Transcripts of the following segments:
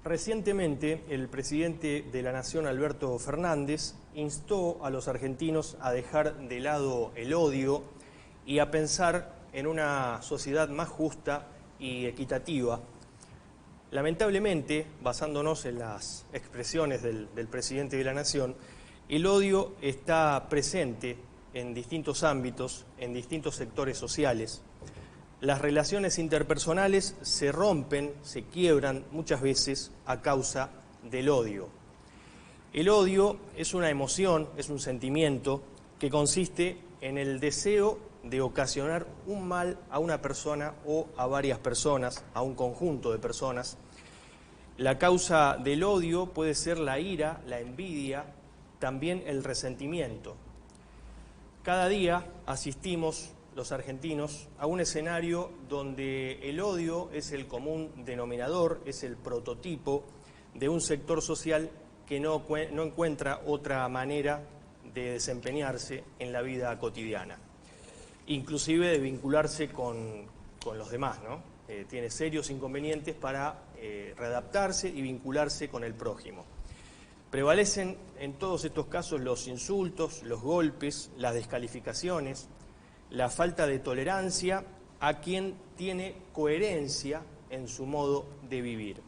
Recientemente, el presidente de la Nación, Alberto Fernández, instó a los argentinos a dejar de lado el odio y a pensar en una sociedad más justa y equitativa. Lamentablemente, basándonos en las expresiones del presidente de la Nación, el odio está presente en distintos ámbitos, en distintos sectores sociales. Las relaciones interpersonales se rompen, se quiebran muchas veces a causa del odio. El odio es una emoción, es un sentimiento que consiste en el deseo de ocasionar un mal a una persona o a varias personas, a un conjunto de personas. La causa del odio puede ser la ira, la envidia, también el resentimiento. Cada día asistimos, los argentinos, a un escenario donde el odio es el común denominador, es el prototipo de un sector social que no encuentra otra manera de desempeñarse en la vida cotidiana, inclusive de vincularse con los demás, ¿no? Tiene serios inconvenientes para readaptarse y vincularse con el prójimo. Prevalecen en todos estos casos los insultos, los golpes, las descalificaciones, la falta de tolerancia a quien tiene coherencia en su modo de vivir.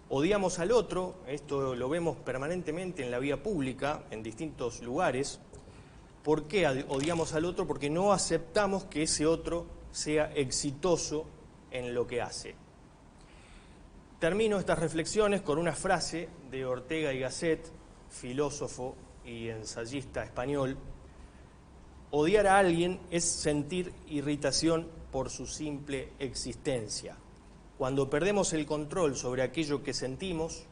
Odiamos al otro, esto lo vemos permanentemente en la vía pública, en distintos lugares. ¿Por qué odiamos al otro? Porque no aceptamos que ese otro sea exitoso en lo que hace. Termino estas reflexiones con una frase de Ortega y Gasset, filósofo y ensayista español. Odiar a alguien es sentir irritación por su simple existencia. Cuando perdemos el control sobre aquello que sentimos,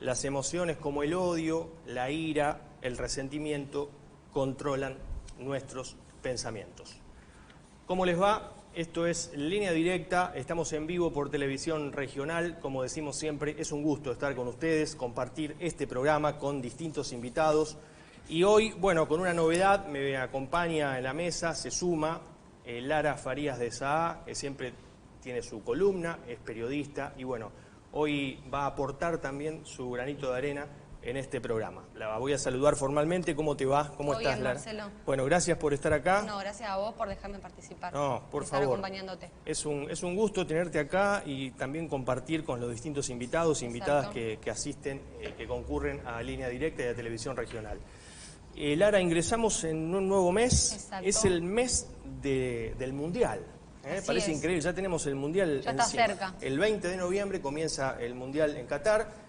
las emociones como el odio, la ira, el resentimiento controlan nuestros pensamientos. ¿Cómo les va? Esto es Línea Directa, estamos en vivo por Televisión Regional. Como decimos siempre, es un gusto estar con ustedes, compartir este programa con distintos invitados. Y hoy, bueno, con una novedad, me acompaña en la mesa, se suma Lara Farías de Saá, que siempre tiene su columna, es periodista y bueno, hoy va a aportar también su granito de arena en este programa. La voy a saludar formalmente. ¿Cómo te va? ¿Cómo estás, bien, Lara? Marcelo. Bueno, gracias por estar acá. No, gracias a vos por dejarme participar. No, por estar favor. acompañándote. Es un gusto tenerte acá y también compartir con los distintos invitados e invitadas que asisten, que concurren a Línea Directa y a Televisión Regional. Lara, ingresamos en un nuevo mes. Exacto. Es el mes del Mundial. Parece increíble, ya tenemos el Mundial ya está encima. Cerca. El 20 de noviembre comienza el Mundial en Qatar.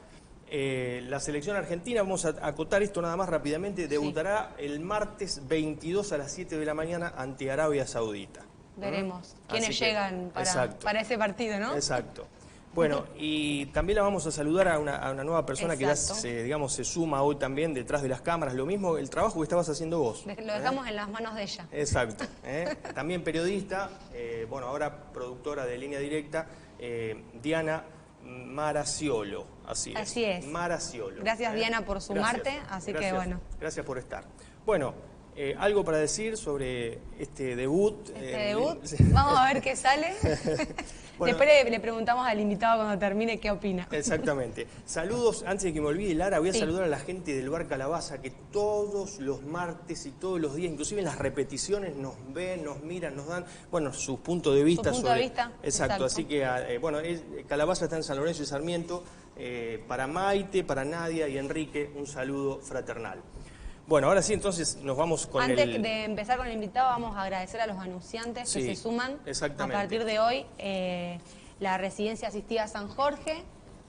La selección argentina, vamos a acotar esto nada más rápidamente, debutará el martes 22 a las 7 de la mañana ante Arabia Saudita. Veremos quiénes llegan para ese partido, ¿no? Exacto. Bueno, y también la vamos a saludar a una nueva persona que ya se suma hoy también detrás de las cámaras. Lo mismo el trabajo que estabas haciendo vos. Lo dejamos en las manos de ella. Exacto. También periodista, bueno, ahora productora de Línea Directa, Diana Maraciolo. Así es. Maraciolo. Gracias, Diana, por sumarte. Que bueno. Gracias por estar. Bueno, ¿algo para decir sobre este debut? Vamos a ver qué sale. Bueno, después le preguntamos al invitado cuando termine qué opina. Exactamente. Saludos, antes de que me olvide, Lara, voy a saludar a la gente del Bar Calabaza, que todos los martes y todos los días, inclusive en las repeticiones, nos ven, nos miran, nos dan, bueno, sus puntos de vista. Exacto, así que, bueno, Calabaza está en San Lorenzo y Sarmiento. Para Maite, para Nadia y Enrique, un saludo fraternal. Bueno, ahora sí, entonces nos vamos con Antes de empezar con el invitado, vamos a agradecer a los anunciantes que se suman. A partir de hoy, la Residencia Asistida San Jorge,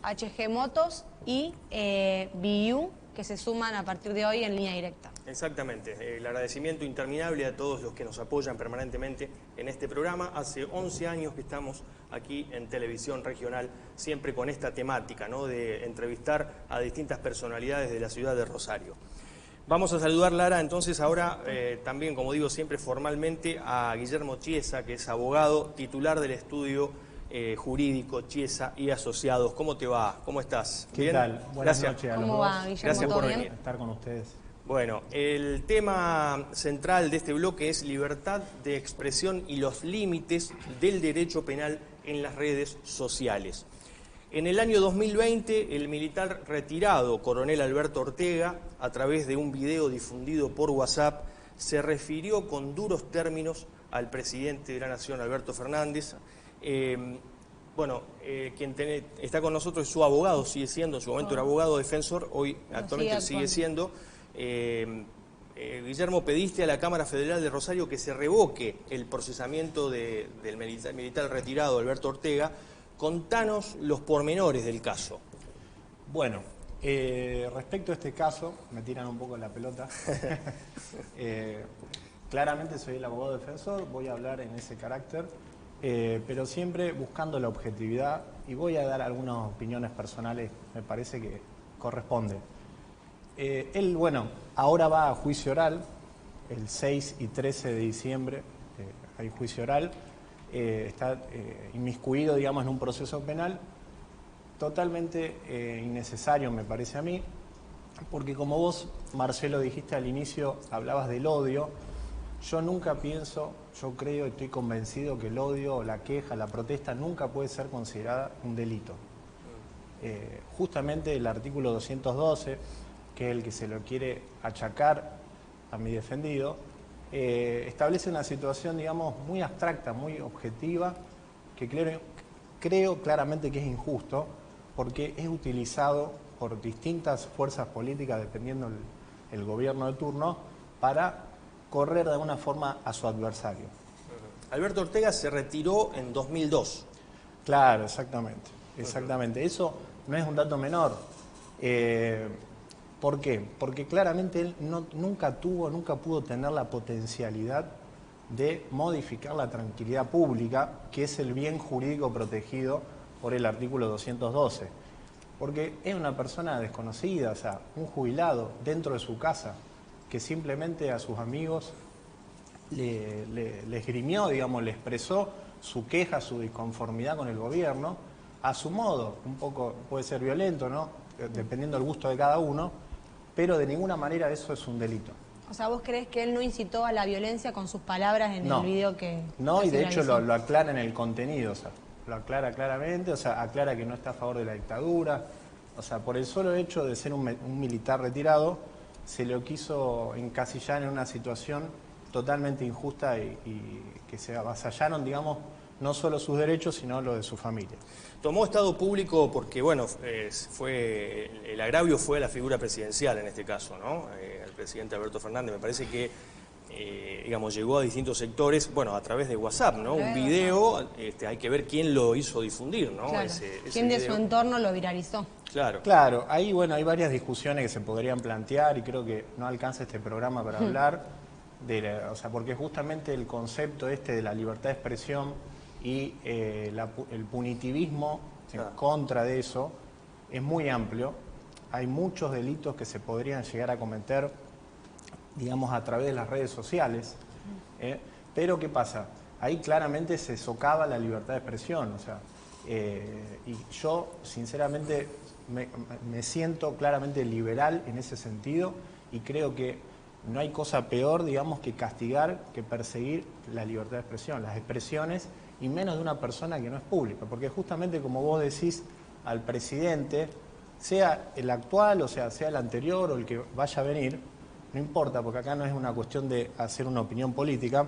HG Motos y BU, que se suman a partir de hoy en Línea Directa. Exactamente. El agradecimiento interminable a todos los que nos apoyan permanentemente en este programa. Hace 11 años que estamos aquí en Televisión Regional, siempre con esta temática, ¿no?, de entrevistar a distintas personalidades de la ciudad de Rosario. Vamos a saludar, Lara, entonces ahora también, como digo siempre formalmente, a Guillermo Chiesa, que es abogado titular del estudio jurídico Chiesa y Asociados. ¿Cómo te va? ¿Cómo estás? ¿Qué tal? Buenas noches a los dos. ¿Cómo va, Guillermo? Gracias por venir. Estar con ustedes. Bueno, el tema central de este bloque es libertad de expresión y los límites del derecho penal en las redes sociales. En el año 2020, el militar retirado, coronel Alberto Ortega, a través de un video difundido por WhatsApp, se refirió con duros términos al presidente de la Nación, Alberto Fernández. Quien está con nosotros es su abogado, sigue siendo, en su momento era abogado defensor, hoy actualmente sigue siendo. Guillermo, pediste a la Cámara Federal de Rosario que se revoque el procesamiento del militar retirado, Alberto Ortega. Contanos los pormenores del caso. Bueno, respecto a este caso, me tiran un poco la pelota. Claramente soy el abogado defensor, voy a hablar en ese carácter, pero siempre buscando la objetividad, y voy a dar algunas opiniones personales, me parece que corresponde. Él, ahora va a juicio oral, el 6 y 13 de diciembre hay juicio oral. Está inmiscuido, digamos, en un proceso penal totalmente innecesario, me parece a mí, porque como vos, Marcelo, dijiste al inicio, hablabas del odio. Yo nunca pienso, yo creo y estoy convencido que el odio, la queja, la protesta nunca puede ser considerada un delito. Justamente el artículo 212, que es el que se lo quiere achacar a mi defendido, establece una situación, digamos, muy abstracta, muy objetiva, que creo claramente que es injusto, porque es utilizado por distintas fuerzas políticas, dependiendo el gobierno de turno, para correr de alguna forma a su adversario. Alberto Ortega se retiró en 2002. Claro, exactamente. Eso no es un dato menor. ¿Por qué? Porque claramente él nunca pudo tener la potencialidad de modificar la tranquilidad pública, que es el bien jurídico protegido por el artículo 212. Porque es una persona desconocida, o sea, un jubilado dentro de su casa, que simplemente a sus amigos le esgrimió, digamos, le expresó su queja, su disconformidad con el gobierno, a su modo, un poco puede ser violento, ¿no? Dependiendo del gusto de cada uno, pero de ninguna manera eso es un delito. O sea, ¿vos creés que él no incitó a la violencia con sus palabras en el video que... No, y de hecho lo aclara en el contenido, o sea, lo aclara claramente, o sea, aclara que no está a favor de la dictadura, o sea, por el solo hecho de ser un militar retirado, se lo quiso encasillar en una situación totalmente injusta y que se avasallaron, digamos, no solo sus derechos, sino los de su familia. Tomó estado público porque, el agravio fue a la figura presidencial en este caso, ¿no? El presidente Alberto Fernández. Me parece que, llegó a distintos sectores, a través de WhatsApp, ¿no? Un video, hay que ver quién lo hizo difundir, ¿no? Claro. ¿Quién de su entorno lo viralizó? Claro, ahí, hay varias discusiones que se podrían plantear y creo que no alcanza este programa para hablar porque justamente el concepto de la libertad de expresión y el punitivismo en contra de eso es muy amplio. Hay muchos delitos que se podrían llegar a cometer, digamos, a través de las redes sociales, pero ¿qué pasa? Ahí claramente se socava la libertad de expresión, o sea, y yo sinceramente me siento claramente liberal en ese sentido y creo que no hay cosa peor, digamos, que castigar, que perseguir la libertad de expresión, las expresiones, y menos de una persona que no es pública, porque justamente como vos decís al presidente, sea el actual, o sea el anterior o el que vaya a venir, no importa, porque acá no es una cuestión de hacer una opinión política,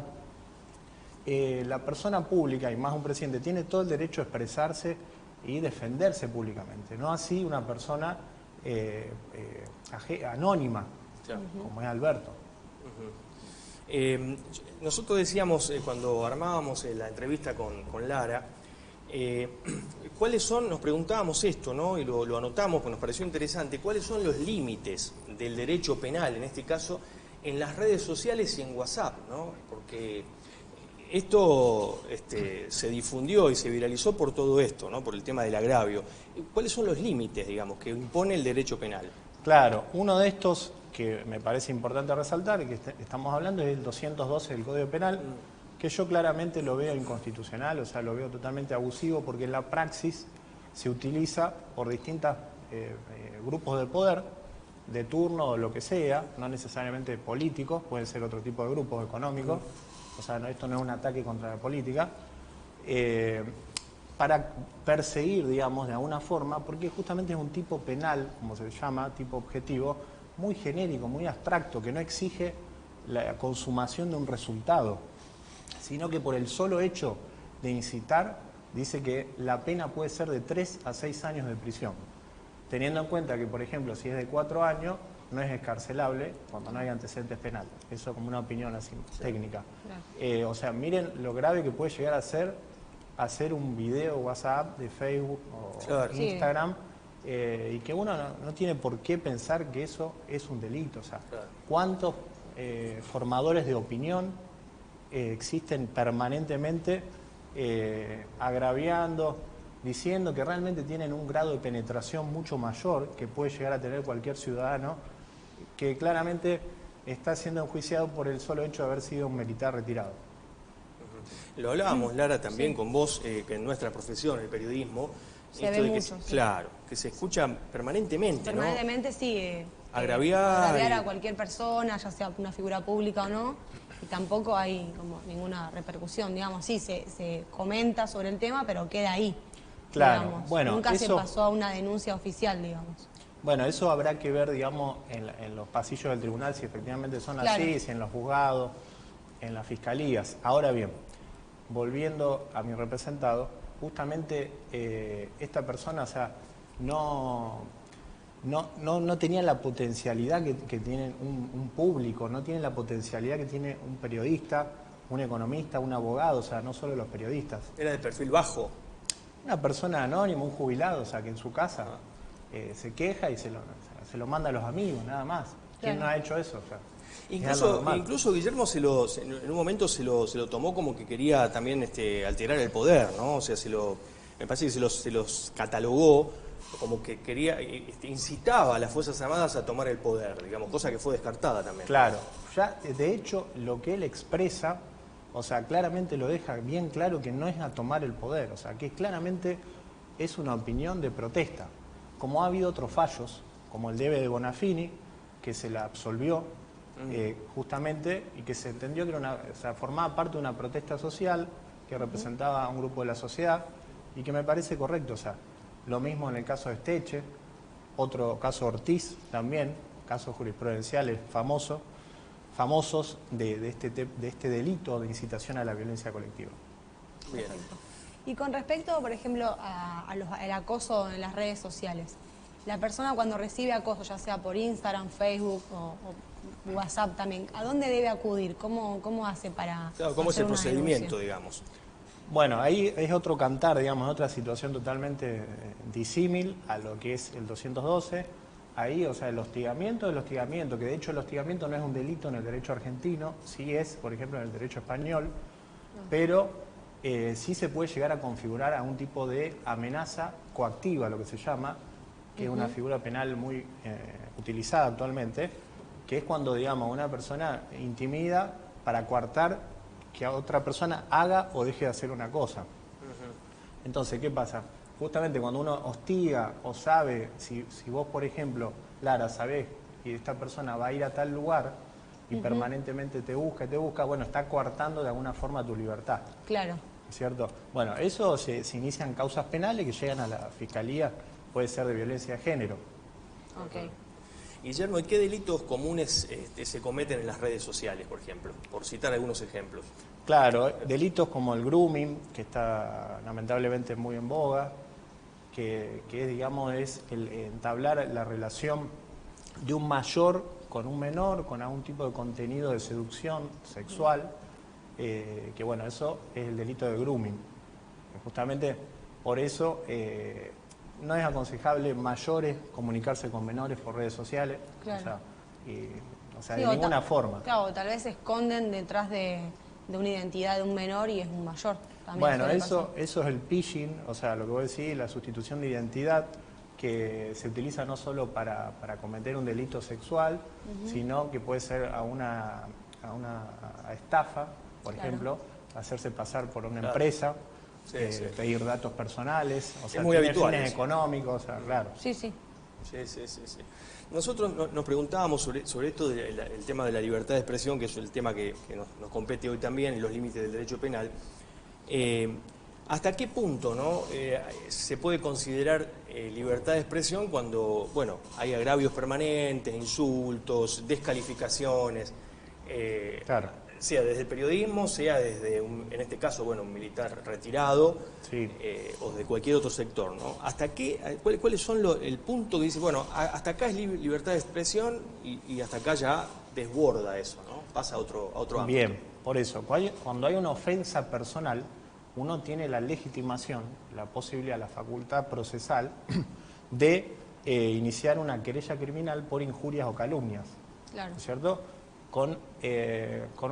la persona pública, y más un presidente, tiene todo el derecho a expresarse y defenderse públicamente, no así una persona anónima, como es Alberto. Nosotros decíamos cuando armábamos la entrevista con Lara, ¿cuáles son, nos preguntábamos esto, ¿no? Y lo anotamos porque nos pareció interesante, ¿cuáles son los límites del derecho penal, en este caso, en las redes sociales y en WhatsApp, ¿no? Porque esto se difundió y se viralizó por todo esto, ¿no? Por el tema del agravio. ¿Cuáles son los límites, digamos, que impone el derecho penal? Claro, uno de estos que me parece importante resaltar, que estamos hablando, es el 212 del Código Penal, que yo claramente lo veo inconstitucional, o sea, lo veo totalmente abusivo, porque en la praxis se utiliza por distintos grupos de poder, de turno o lo que sea, no necesariamente políticos, pueden ser otro tipo de grupos económicos, o sea, esto no es un ataque contra la política, para perseguir, digamos, de alguna forma, porque justamente es un tipo penal, como se llama, tipo objetivo, muy genérico, muy abstracto, que no exige la consumación de un resultado, sino que por el solo hecho de incitar, dice que la pena puede ser de 3 a 6 años de prisión, teniendo en cuenta que, por ejemplo, si es de 4 años, no es excarcelable cuando no hay antecedentes penales. Eso como una opinión así técnica. O sea, miren lo grave que puede llegar a ser hacer un video WhatsApp de Facebook o Instagram, y que uno no tiene por qué pensar que eso es un delito. O sea, ¿cuántos formadores de opinión existen permanentemente agraviando, diciendo que realmente tienen un grado de penetración mucho mayor que puede llegar a tener cualquier ciudadano, que claramente está siendo enjuiciado por el solo hecho de haber sido un militar retirado? Lo hablábamos, Lara, también con vos, que en nuestra profesión, el periodismo, claro, que se escucha permanentemente, Permanentemente, ¿no? Sí. Agraviar a cualquier persona, ya sea una figura pública o no, y tampoco hay como ninguna repercusión, digamos. Sí, se comenta sobre el tema, pero queda ahí. Claro, digamos. Bueno, nunca se pasó a una denuncia oficial, digamos. Bueno, eso habrá que ver, digamos, en los pasillos del tribunal, si efectivamente son así, si en los juzgados, en las fiscalías. Ahora bien, volviendo a mi representado, justamente esta persona, o sea, no tenía la potencialidad que tiene un público, no tiene la potencialidad que tiene un periodista, un economista, un abogado, o sea, no solo los periodistas. Era de perfil bajo. Una persona anónima, un jubilado, o sea, que en su casa se queja y se lo manda a los amigos, nada más. ¿Quién no ha hecho eso? O sea, Incluso Guillermo en un momento se lo tomó como que quería también alterar el poder, ¿no? O sea, me parece que se los catalogó como que quería, incitaba a las Fuerzas Armadas a tomar el poder, digamos, cosa que fue descartada también. Claro, ya de hecho lo que él expresa, o sea, claramente lo deja bien claro que no es a tomar el poder, o sea, que claramente es una opinión de protesta, como ha habido otros fallos, como el de Eve de Bonafini, que se la absolvió justamente, y que se entendió que era formaba parte de una protesta social que representaba a un grupo de la sociedad, y que me parece correcto. O sea, lo mismo en el caso de Esteche, otro caso Ortiz también, casos jurisprudenciales famosos de este delito de incitación a la violencia colectiva. Bien. Y con respecto, por ejemplo, al acoso en las redes sociales, la persona cuando recibe acoso, ya sea por Instagram, Facebook o WhatsApp también, ¿a dónde debe acudir? ¿Cómo hace para Claro, ¿cómo es el procedimiento, denuncia? digamos? Bueno, ahí es otro cantar, digamos, otra situación totalmente disímil a lo que es el 212. Ahí, o sea, el hostigamiento, que de hecho el hostigamiento no es un delito en el derecho argentino, sí es, por ejemplo, en el derecho español, pero sí se puede llegar a configurar a un tipo de amenaza coactiva, lo que se llama, que es una figura penal muy utilizada actualmente, que es cuando, digamos, una persona intimida para coartar que a otra persona haga o deje de hacer una cosa. Entonces, ¿qué pasa? Justamente cuando uno hostiga o sabe, si vos, por ejemplo, Lara, sabés que esta persona va a ir a tal lugar y permanentemente te busca, bueno, está coartando de alguna forma tu libertad. Claro. ¿Cierto? Bueno, eso se inician causas penales que llegan a la fiscalía, puede ser de violencia de género. Ok. Guillermo, ¿y qué delitos comunes se cometen en las redes sociales, por ejemplo? Por citar algunos ejemplos. Claro, delitos como el grooming, que está lamentablemente muy en boga, que digamos, es el entablar la relación de un mayor con un menor, con algún tipo de contenido de seducción sexual, que bueno, eso es el delito de grooming. Justamente por eso no es aconsejable mayores comunicarse con menores por redes sociales, claro. o sea, de ninguna forma. Claro, tal vez se esconden detrás de una identidad de un menor y es un mayor. También bueno, eso es el phishing, o sea, lo que vos decís, la sustitución de identidad, que se utiliza no solo para cometer un delito sexual, sino que puede ser a una estafa, por ejemplo, hacerse pasar por una empresa. Pedir datos personales, o sea, es muy habitual, fines económicos, o sea, claro. Sí. Nosotros nos preguntábamos sobre esto del tema de la libertad de expresión, que es el tema que nos compete hoy también, y los límites del derecho penal. ¿Hasta qué punto, ¿no? Se puede considerar libertad de expresión cuando, bueno, hay agravios permanentes, insultos, descalificaciones? Claro. Sea desde el periodismo, sea desde, en este caso, bueno, un militar retirado, sí. O de cualquier otro sector, ¿no? ¿Hasta qué, cuáles son el punto que dice, bueno, hasta acá es libertad de expresión y hasta acá ya desborda eso, ¿no? Pasa a otro ámbito? Bien, por eso, cuando hay una ofensa personal, uno tiene la legitimación, la posibilidad, la facultad procesal de iniciar una querella criminal por injurias o calumnias, claro. ¿cierto? Con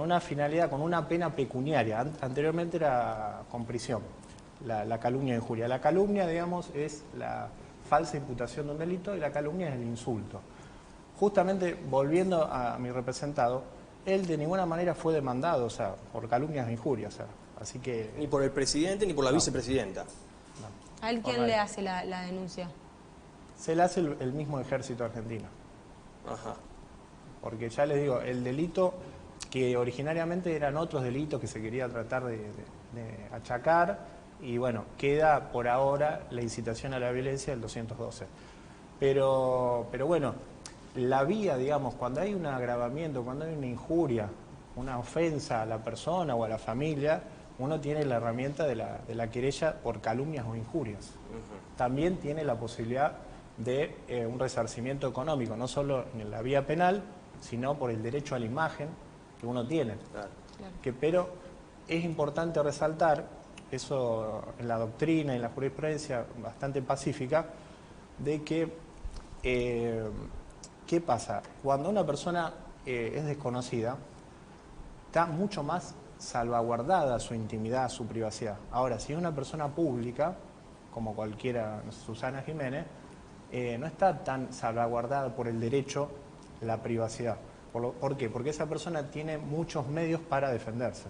una finalidad, con una pena pecuniaria. Anteriormente era con prisión, la calumnia e injuria. La calumnia, digamos, es la falsa imputación de un delito y la calumnia es el insulto. Justamente, volviendo a mi representado, él de ninguna manera fue demandado, o sea, por calumnias e injurias, o sea, así que... Ni por el presidente ni por la vicepresidenta. No. ¿A él quién le hace la denuncia? Se le hace el mismo ejército argentino. Ajá. Porque ya les digo, el delito que originariamente eran otros delitos que se quería tratar de achacar, y bueno, queda por ahora la incitación a la violencia del 212. Pero bueno, la vía, digamos, cuando hay un agravamiento, cuando hay una injuria, una ofensa a la persona o a la familia, uno tiene la herramienta de la querella por calumnias o injurias. También tiene la posibilidad de un resarcimiento económico, no solo en la vía penal, sino por el derecho a la imagen que uno tiene. Claro. Pero es importante resaltar, eso en la doctrina y en la jurisprudencia bastante pacífica, de que, ¿qué pasa? Cuando una persona es desconocida, está mucho más salvaguardada su intimidad, su privacidad. Ahora, si es una persona pública, como cualquiera, Susana Jiménez, no está tan salvaguardada por el derecho la privacidad. ¿Por qué? Porque esa persona tiene muchos medios para defenderse.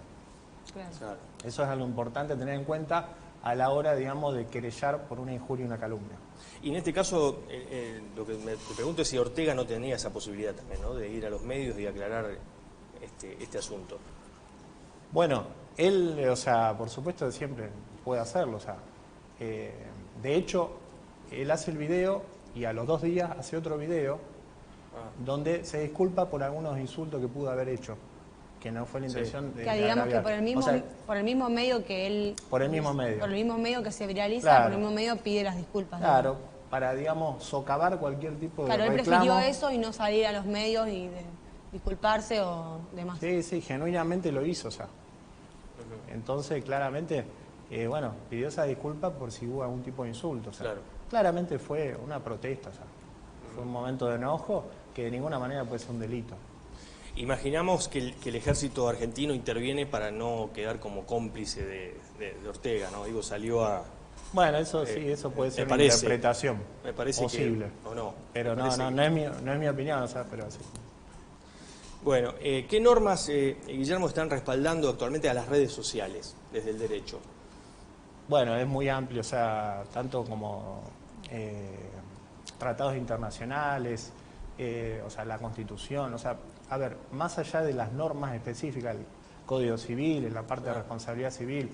Claro. Eso es algo importante a tener en cuenta a la hora, digamos, de querellar por una injuria y una calumnia. Y en este caso, lo que te pregunto es si Ortega no tenía esa posibilidad también, ¿no? De ir a los medios y aclarar este asunto. Bueno, él, o sea, por supuesto siempre puede hacerlo, o sea, de hecho, él hace el video y a los 2 días hace otro video donde se disculpa por algunos insultos que pudo haber hecho, que no fue la intención de digamos agraviar. Que por el mismo medio que él... Por el mismo medio. Por el mismo medio que se viraliza, claro. por el mismo medio pide las disculpas. Claro, para, digamos, socavar cualquier tipo de reclamo. Claro, él prefirió eso y no salir a los medios y disculparse o demás. Sí, genuinamente lo hizo, o sea. Entonces, claramente, bueno, pidió esa disculpa por si hubo algún tipo de insulto, o sea. Claro. Claramente fue una protesta, o sea. Fue un momento de enojo que de ninguna manera puede ser un delito. Imaginamos que el ejército argentino interviene para no quedar como cómplice de Ortega, ¿no? Digo, salió a... Bueno, eso sí, eso puede ser una interpretación me parece posible. Que, o no. Pero no es mi opinión, o sea, pero sí. Bueno, ¿qué normas, Guillermo, están respaldando actualmente a las redes sociales desde el derecho? Bueno, es muy amplio, o sea, tanto como tratados internacionales, o sea, la Constitución, o sea, a ver, más allá de las normas específicas, el Código Civil, en la parte de responsabilidad civil,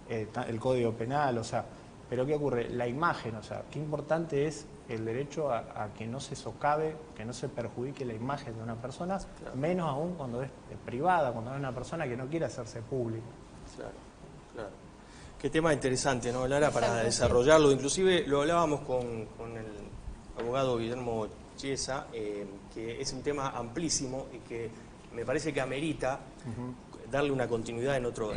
el Código Penal, o sea, pero ¿qué ocurre? La imagen, o sea, qué importante es el derecho a que no se socave, que no se perjudique la imagen de una persona, claro. Menos aún cuando es privada, cuando es una persona que no quiere hacerse pública. Claro, claro. Qué tema interesante, ¿no, Lara? Para desarrollarlo. Inclusive lo hablábamos con el abogado Guillermo Chiesa, que es un tema amplísimo y que me parece que amerita darle una continuidad en otro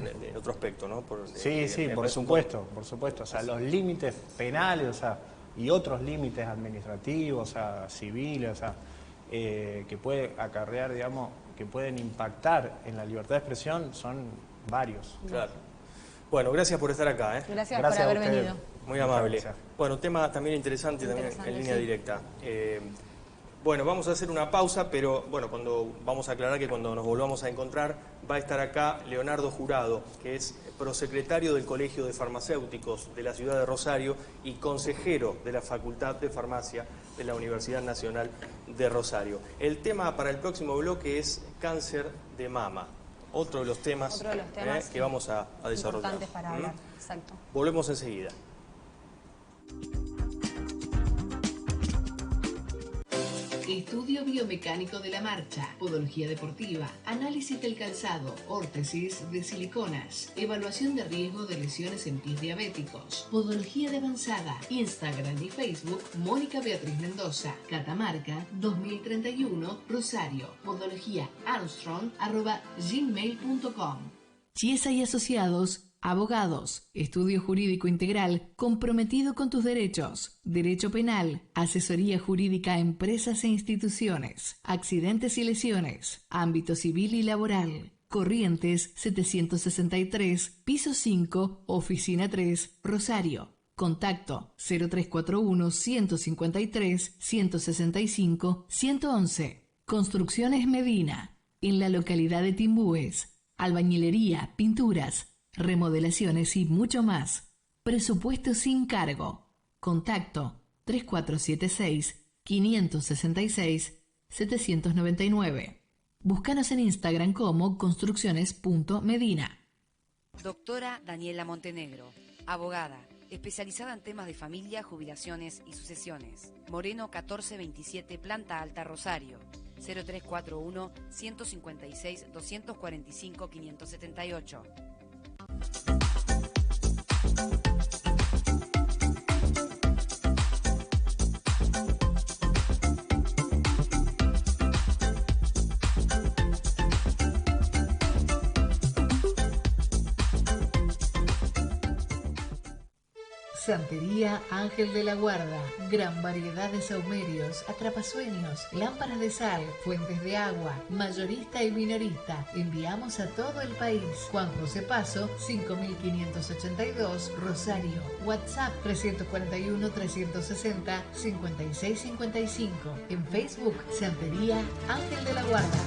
aspecto, ¿no? Sí, por supuesto. O sea, los límites penales, o sea, y otros límites administrativos, o sea, civiles, o sea, que puede acarrear, digamos, que pueden impactar en la libertad de expresión, son varios. Claro. Bueno, gracias por estar acá. Gracias por haber venido. Muy amable. Bueno, tema también interesante también en línea directa. Bueno, vamos a hacer una pausa, pero bueno, vamos a aclarar que cuando nos volvamos a encontrar va a estar acá Leonardo Jurado, que es prosecretario del Colegio de Farmacéuticos de la ciudad de Rosario y consejero de la Facultad de Farmacia de la Universidad Nacional de Rosario. El tema para el próximo bloque es cáncer de mama, otro de los temas que vamos a desarrollar. Importantes para hablar. Exacto. Volvemos enseguida. Estudio biomecánico de la marcha, podología deportiva, análisis del calzado, órtesis de siliconas, evaluación de riesgo de lesiones en pies diabéticos, podología de avanzada, Instagram y Facebook, Mónica Beatriz Mendoza, Catamarca 2031, Rosario, podología Armstrong@gmail.com. Chiesa y Asociados, abogados, estudio jurídico integral, comprometido con tus derechos, derecho penal, asesoría jurídica a empresas e instituciones, accidentes y lesiones, ámbito civil y laboral. Corrientes 763, piso 5, oficina 3, Rosario. Contacto 0341 153 165 111. Construcciones Medina, en la localidad de Timbúes. Albañilería, pinturas, remodelaciones y mucho más. Presupuesto sin cargo. Contacto 3476-566-799. Búscanos en Instagram como construcciones.medina. Doctora Daniela Montenegro, abogada, especializada en temas de familia, jubilaciones y sucesiones. Moreno 1427, planta alta, Rosario. 0341 156 245 578. Santería Ángel de la Guarda, gran variedad de saumerios, atrapasueños, lámparas de sal, fuentes de agua, mayorista y minorista. Enviamos a todo el país. Juan José Paso, 5582, Rosario. WhatsApp 341-360-5655. En Facebook, Santería Ángel de la Guarda.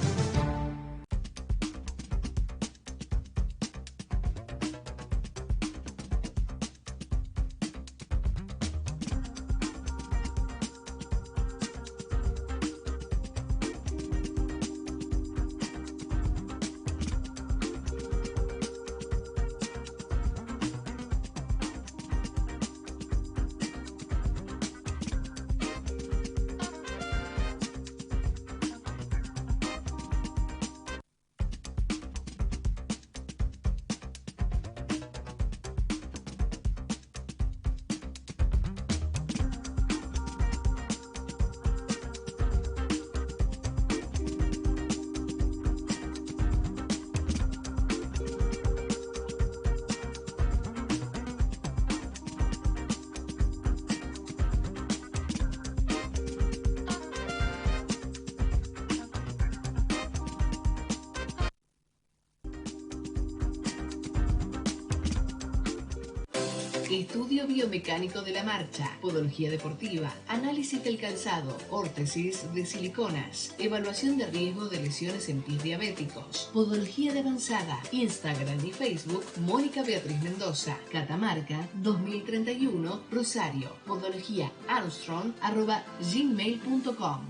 Estudio biomecánico de la marcha, podología deportiva, análisis del calzado, órtesis de siliconas, evaluación de riesgo de lesiones en pies diabéticos, podología de avanzada, Instagram y Facebook, Mónica Beatriz Mendoza, Catamarca 2031, Rosario, podología Armstrong@gmail.com.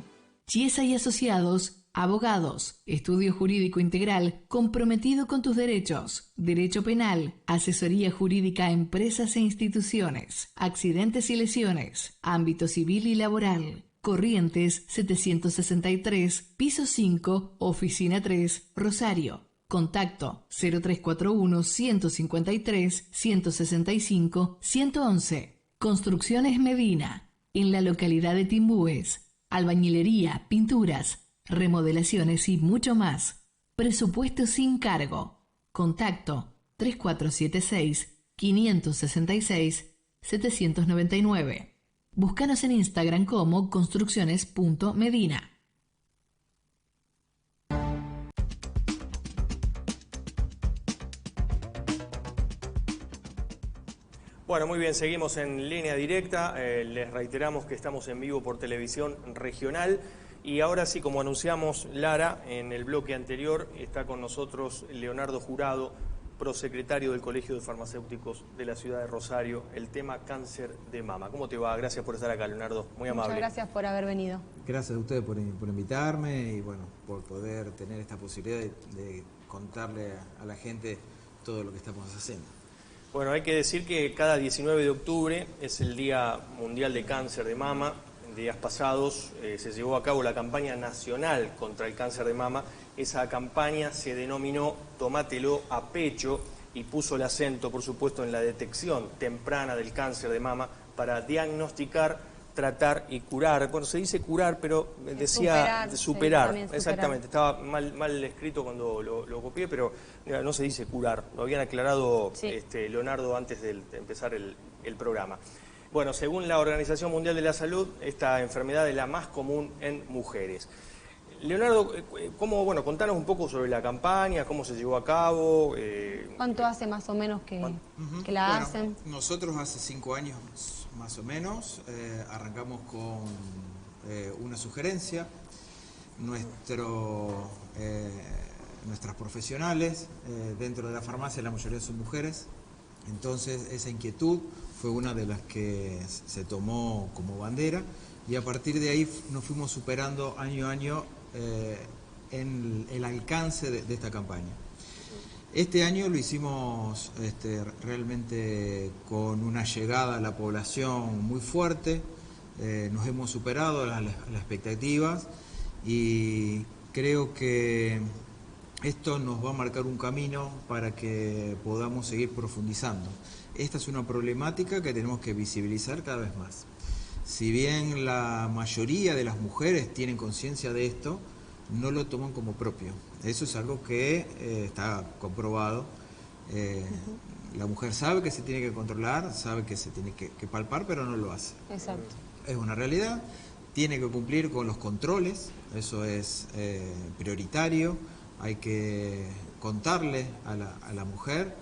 Chiesa y Asociados, abogados, estudio jurídico integral, comprometido con tus derechos, derecho penal, asesoría jurídica a empresas e instituciones, accidentes y lesiones, ámbito civil y laboral. Corrientes 763, piso 5, oficina 3, Rosario. Contacto 0341 153 165 111. Construcciones Medina, en la localidad de Timbúes. Albañilería, pinturas, remodelaciones y mucho más. Presupuesto sin cargo. Contacto 3476-566-799. Búscanos en Instagram como construcciones.medina. Bueno, muy bien, seguimos en línea directa. Les reiteramos que estamos en vivo por televisión regional. Y ahora sí, como anunciamos, Lara, en el bloque anterior, está con nosotros Leonardo Jurado, prosecretario del Colegio de Farmacéuticos de la ciudad de Rosario, el tema cáncer de mama. ¿Cómo te va? Gracias por estar acá, Leonardo. Muy amable. Muchas gracias por haber venido. Gracias a ustedes por invitarme y bueno, por poder tener esta posibilidad de contarle a la gente todo lo que estamos haciendo. Bueno, hay que decir que cada 19 de octubre es el Día Mundial de Cáncer de Mama. En días pasados se llevó a cabo la campaña nacional contra el cáncer de mama. Esa campaña se denominó Tómatelo a pecho y puso el acento, por supuesto, en la detección temprana del cáncer de mama para diagnosticar, tratar y curar. Bueno, se dice curar, pero decía superar. Exactamente, estaba mal escrito cuando lo copié, pero no se dice curar. Lo habían aclarado Leonardo antes de empezar el programa. Bueno, según la Organización Mundial de la Salud, esta enfermedad es la más común en mujeres. Leonardo, contanos un poco sobre la campaña, cómo se llevó a cabo. ¿Cuánto hace más o menos que la hacen? Nosotros hace 5 años más o menos arrancamos con una sugerencia. Nuestras profesionales dentro de la farmacia, la mayoría son mujeres, entonces esa inquietud fue una de las que se tomó como bandera y a partir de ahí nos fuimos superando año a año en el alcance de esta campaña. Este año lo hicimos realmente con una llegada a la población muy fuerte, nos hemos superado las expectativas y creo que esto nos va a marcar un camino para que podamos seguir profundizando. Esta es una problemática que tenemos que visibilizar cada vez más. Si bien la mayoría de las mujeres tienen conciencia de esto, no lo toman como propio. Eso es algo que está comprobado. La mujer sabe que se tiene que controlar, sabe que se tiene que palpar, pero no lo hace. Exacto. Es una realidad. Tiene que cumplir con los controles, eso es prioritario. Hay que contarle a la mujer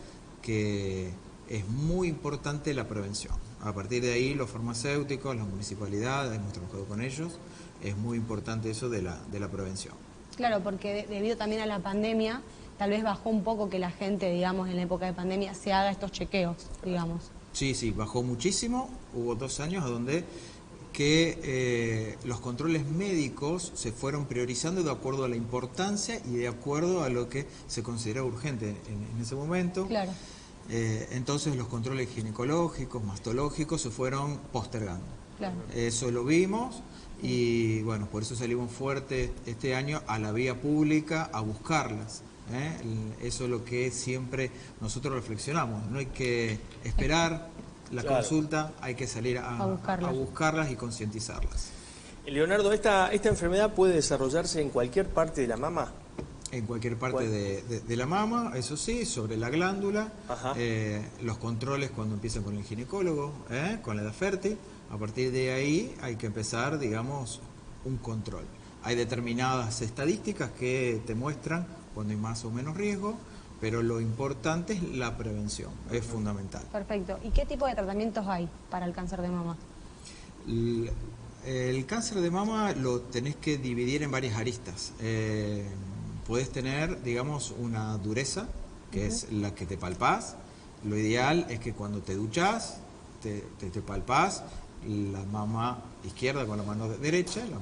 que es muy importante la prevención. A partir de ahí los farmacéuticos, las municipalidades, hemos trabajado con ellos, es muy importante eso de la prevención. Claro, porque debido también a la pandemia, tal vez bajó un poco que la gente, digamos, en la época de pandemia se haga estos chequeos, digamos. Sí, bajó muchísimo. Hubo 2 años a donde los controles médicos se fueron priorizando de acuerdo a la importancia y de acuerdo a lo que se consideraba urgente en ese momento. Claro. Entonces los controles ginecológicos, mastológicos se fueron postergando. Claro. Eso lo vimos y bueno, por eso salimos fuertes este año a la vía pública a buscarlas. Eso es lo que siempre nosotros reflexionamos. No hay que esperar la consulta, hay que salir a buscarlas y concientizarlas. Leonardo, ¿esta enfermedad puede desarrollarse en cualquier parte de la mama? En cualquier parte de la mama, eso sí, sobre la glándula, los controles cuando empiezan con el ginecólogo, con la edad fértil, a partir de ahí hay que empezar, digamos, un control. Hay determinadas estadísticas que te muestran cuando hay más o menos riesgo, pero lo importante es la prevención, es fundamental. Perfecto. ¿Y qué tipo de tratamientos hay para el cáncer de mama? El cáncer de mama lo tenés que dividir en varias aristas. Podés tener, digamos, una dureza, que es la que te palpás. Lo ideal es que cuando te duchás, te palpás la mama izquierda con la mano derecha, la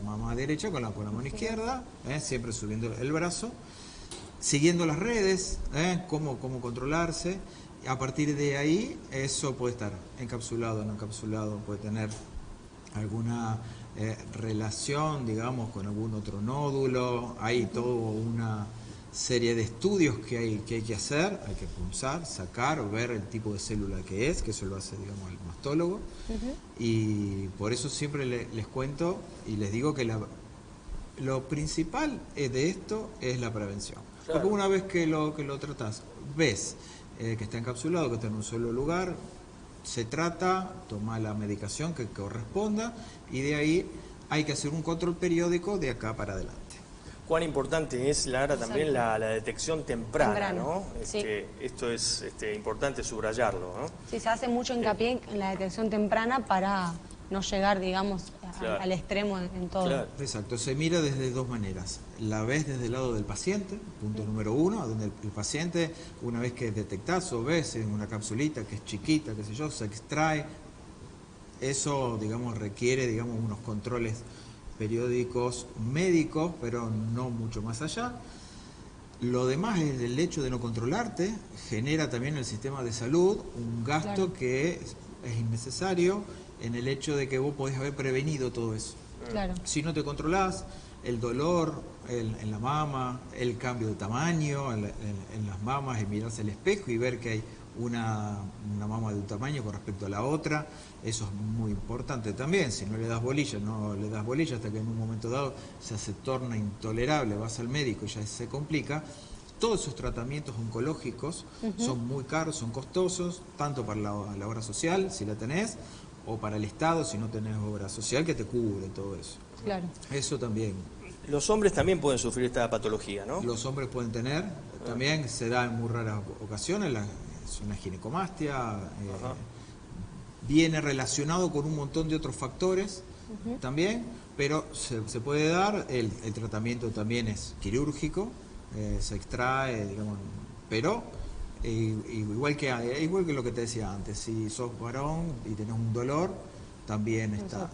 mama derecha con la mano izquierda, siempre subiendo el brazo, siguiendo las redes, cómo controlarse. A partir de ahí, eso puede estar encapsulado, no encapsulado, puede tener alguna relación, digamos, con algún otro nódulo. Hay toda una serie de estudios que hay que hacer, hay que punzar, sacar o ver el tipo de célula que es, que eso lo hace, digamos, el mastólogo. Y por eso siempre les cuento y les digo que lo principal de esto es la prevención. Claro. Porque una vez que lo tratás, ves que está encapsulado, que está en un solo lugar, se trata, toma la medicación que corresponda y de ahí hay que hacer un control periódico de acá para adelante. Cuán importante es, Lara, también la detección temprana, ¿no? Sí. Esto es importante subrayarlo, ¿no? Sí, se hace mucho hincapié en la detección temprana para no llegar, digamos, al extremo en todo. Claro. Exacto, se mira desde 2 maneras. La ves desde el lado del paciente, punto número 1, donde el paciente, una vez que detectás o ves en una capsulita que es chiquita, qué sé yo, se extrae. Eso, digamos, requiere, digamos, unos controles periódicos médicos, pero no mucho más allá. Lo demás es el hecho de no controlarte, genera también en el sistema de salud un gasto que es innecesario en el hecho de que vos podés haber prevenido todo eso. Si no te controlás, el dolor en la mama, el cambio de tamaño en las mamas, el mirarse al espejo y ver que hay una mama de un tamaño con respecto a la otra, eso es muy importante también. Si no le das bolilla hasta que en un momento dado se torna intolerable, vas al médico y ya se complica. Todos esos tratamientos oncológicos son muy caros, son costosos, tanto para la obra social, si la tenés, o para el Estado, si no tenés obra social, que te cubre todo eso. Eso también. Los hombres también pueden sufrir esta patología, ¿no? Los hombres pueden tener, también se da en muy raras ocasiones, es una ginecomastia, viene relacionado con un montón de otros factores también, pero se puede dar, el tratamiento también es quirúrgico, se extrae, digamos, pero igual que lo que te decía antes, si sos varón y tenés un dolor, también está.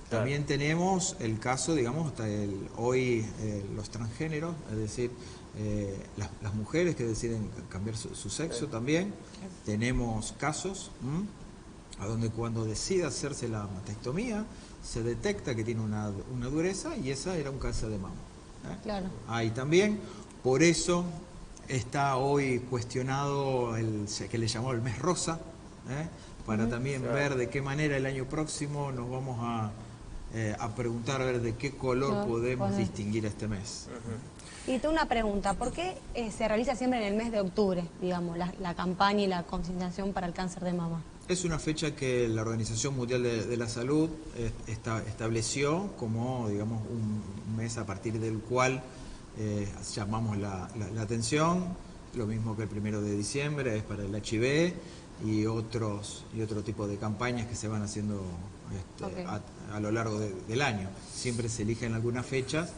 También tenemos el caso, digamos, hasta hoy los transgéneros, es decir, las mujeres que deciden cambiar su sexo también. Tenemos casos a donde cuando decide hacerse la mastectomía se detecta que tiene una dureza y esa era un cáncer de mama. Ahí también, por eso está hoy cuestionado que le llamó el mes rosa, para también ver de qué manera el año próximo nos vamos a preguntar a ver de qué color podemos distinguir este mes. Y tengo una pregunta, ¿por qué se realiza siempre en el mes de octubre, digamos, la campaña y la concientización para el cáncer de mama? Es una fecha que la Organización Mundial de la Salud estableció como, digamos, un mes a partir del cual llamamos la atención, lo mismo que el 1 de diciembre es para el HIV y otro tipo de campañas que se van haciendo a lo largo del año. Siempre se eligen algunas fechas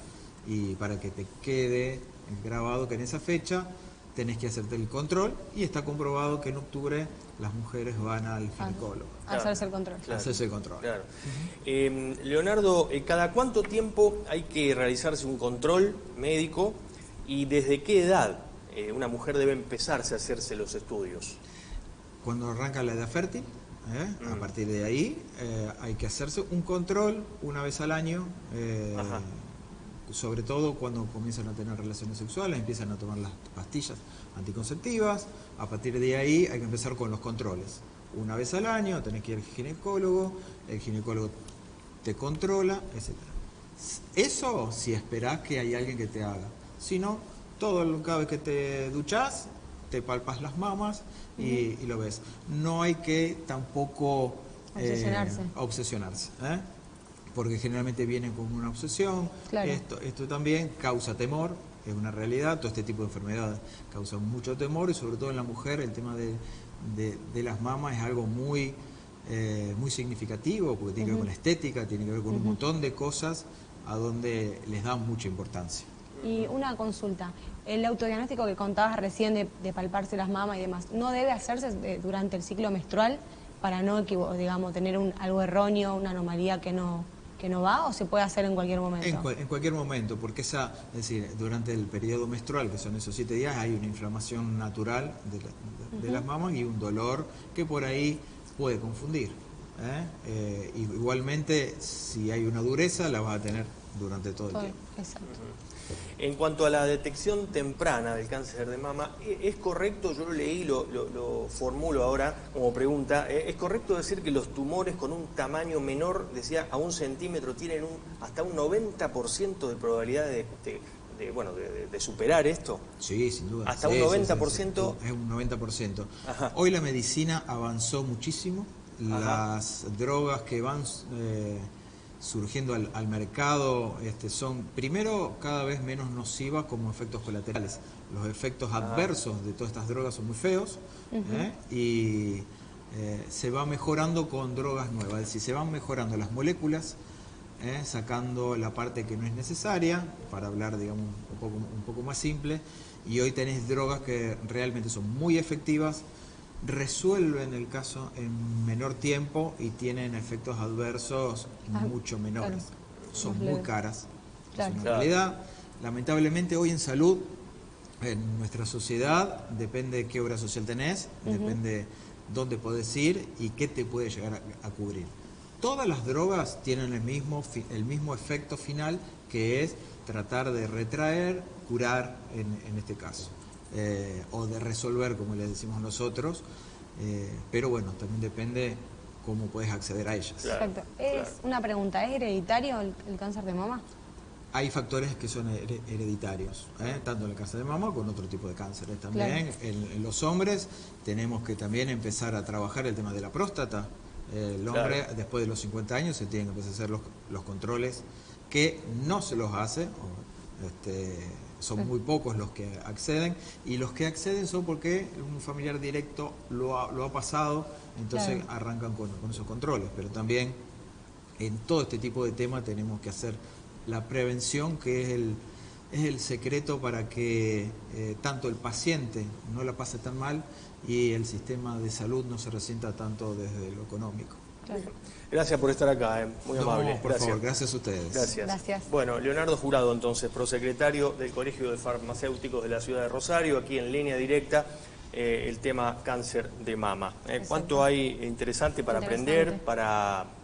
y para que te quede grabado que en esa fecha tenés que hacerte el control y está comprobado que en octubre las mujeres van al ginecólogo. A hacerse el control. Hacerse el control. Leonardo, ¿cada cuánto tiempo hay que realizarse un control médico y desde qué edad una mujer debe empezarse a hacerse los estudios? Cuando arranca la edad fértil, a partir de ahí hay que hacerse un control una vez al año, sobre todo cuando comienzan a tener relaciones sexuales, empiezan a tomar las pastillas anticonceptivas. A partir de ahí hay que empezar con los controles. Una vez al año tenés que ir al ginecólogo, el ginecólogo te controla, etc. Eso si esperás que hay alguien que te haga. Si no, cada vez que te duchás, te palpas las mamas y lo ves. No hay que tampoco obsesionarse, porque generalmente vienen con una obsesión. Esto también causa temor, es una realidad. Todo este tipo de enfermedades causan mucho temor y sobre todo en la mujer el tema de las mamas es algo muy significativo, porque tiene que ver con la estética, tiene que ver con un montón de cosas a donde les dan mucha importancia. Y una consulta, el autodiagnóstico que contabas recién de palparse las mamas y demás, ¿no debe hacerse durante el ciclo menstrual para no tener algo erróneo, una anomalía que no va, o se puede hacer en cualquier momento? En cualquier momento, porque durante el periodo menstrual, que son esos 7 días, hay una inflamación natural de las mamas y un dolor que por ahí puede confundir. Igualmente, si hay una dureza, la vas a tener durante todo el tiempo. Exacto. En cuanto a la detección temprana del cáncer de mama, ¿es correcto, yo lo leí, lo formulo ahora como pregunta, ¿es correcto decir que los tumores con un tamaño menor, decía, a 1 centímetro, tienen hasta un 90% de probabilidad de superar esto? Sí, sin duda. ¿Hasta un 90%? Es un 90%. Hoy la medicina avanzó muchísimo, las drogas que van surgiendo al mercado son, primero, cada vez menos nocivas como efectos colaterales. Los efectos adversos de todas estas drogas son muy feos y se va mejorando con drogas nuevas, es decir, se van mejorando las moléculas, sacando la parte que no es necesaria, para hablar, digamos, un poco más simple, y hoy tenés drogas que realmente son muy efectivas, resuelven el caso en menor tiempo y tienen efectos adversos mucho menores. Son muy caras, es una realidad. Lamentablemente hoy en salud En nuestra sociedad depende de qué obra social tenés, depende dónde podés ir y qué te puede llegar a cubrir. Todas las drogas tienen el mismo efecto final, que es tratar de retraer, curar en este caso, o de resolver, como le decimos nosotros, pero bueno, también depende cómo puedes acceder a ellas. Exacto. Una pregunta, ¿es hereditario el cáncer de mama? Hay factores que son hereditarios, tanto en el cáncer de mama como en otro tipo de cánceres también. En los hombres tenemos que también empezar a trabajar el tema de la próstata. El hombre, después de los 50 años, se tienen que empezar a hacer los controles, que no se los hace, son muy pocos los que acceden, y los que acceden son porque un familiar directo lo ha pasado, entonces arrancan con esos controles. Pero también en todo este tipo de temas tenemos que hacer la prevención, que es el secreto para que tanto el paciente no la pase tan mal y el sistema de salud no se resienta tanto desde lo económico. Gracias por estar acá, muy amable. Por favor, gracias a ustedes. Gracias. Bueno, Leonardo Jurado, entonces, prosecretario del Colegio de Farmacéuticos de la Ciudad de Rosario, aquí en línea directa, el tema cáncer de mama. ¿Cuánto hay interesante para aprender, para adquirir?